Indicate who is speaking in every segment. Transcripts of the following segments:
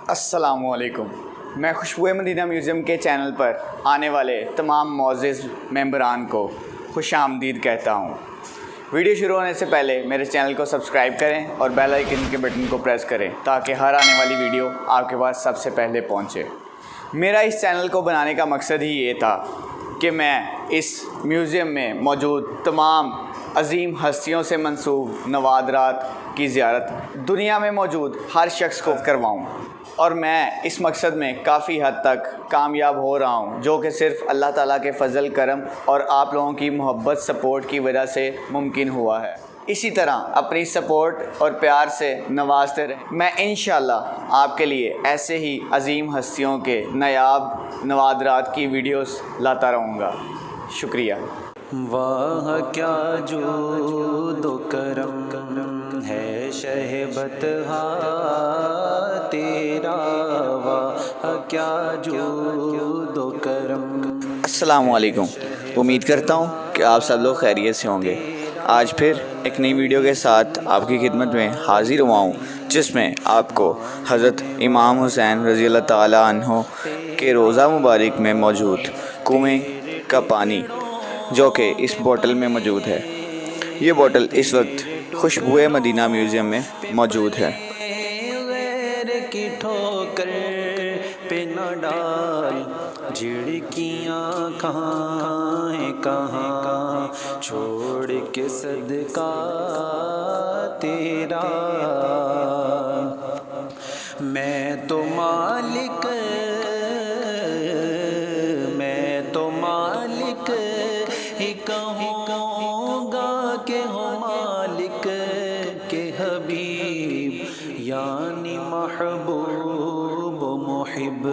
Speaker 1: السلام علیکم۔ میں خوشبوئے مدینہ میوزیم کے چینل پر آنے والے تمام معزز ممبران کو خوش آمدید کہتا ہوں۔ ویڈیو شروع ہونے سے پہلے میرے چینل کو سبسکرائب کریں اور بیل آئیکن کے بٹن کو پریس کریں تاکہ ہر آنے والی ویڈیو آپ کے پاس سب سے پہلے پہنچے۔ میرا اس چینل کو بنانے کا مقصد ہی یہ تھا کہ میں اس میوزیم میں موجود تمام عظیم ہستیوں سے منسوب نوادرات کی زیارت دنیا میں موجود ہر شخص کو کرواؤں، اور میں اس مقصد میں کافی حد تک کامیاب ہو رہا ہوں، جو کہ صرف اللہ تعالیٰ کے فضل کرم اور آپ لوگوں کی محبت سپورٹ کی وجہ سے ممکن ہوا ہے۔ اسی طرح اپنی سپورٹ اور پیار سے نوازتے رہیں۔ میں انشاءاللہ آپ کے لیے ایسے ہی عظیم ہستیوں کے نایاب نوادرات کی ویڈیوز لاتا رہوں گا۔ شکریہ۔
Speaker 2: واہ کیا جود و کرم ہے شہبت تیرا، واہ کیا جود و کرم۔
Speaker 1: السلام علیکم۔ امید کرتا ہوں کہ آپ سب لوگ خیریت سے ہوں گے۔ آج پھر ایک نئی ویڈیو کے ساتھ آپ کی خدمت میں حاضر ہوا ہوں، جس میں آپ کو حضرت امام حسین رضی اللہ تعالیٰ عنہ کے روضہ مبارک میں موجود کنویں کا پانی، جو کہ اس بوتل میں موجود ہے، یہ بوتل اس وقت خوشبوئے مدینہ میوزیم میں موجود ہے۔
Speaker 2: غیر کی ٹھوکر پہ نہ ڈال، جھڑکیاں کہاں ہیں کہاں، چھوڑ کے صدقہ تیرا میں تو مالک ہی کہوں گا کہ ہو مالک کے حبیب، یعنی محبوب و محب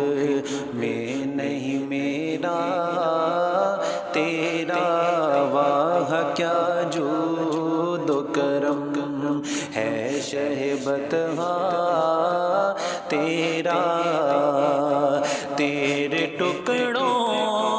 Speaker 2: میں نہیں میرا تیرا۔ واہ کیا جود و کرم ہے شہبت تیرا، تیرے ٹکڑوں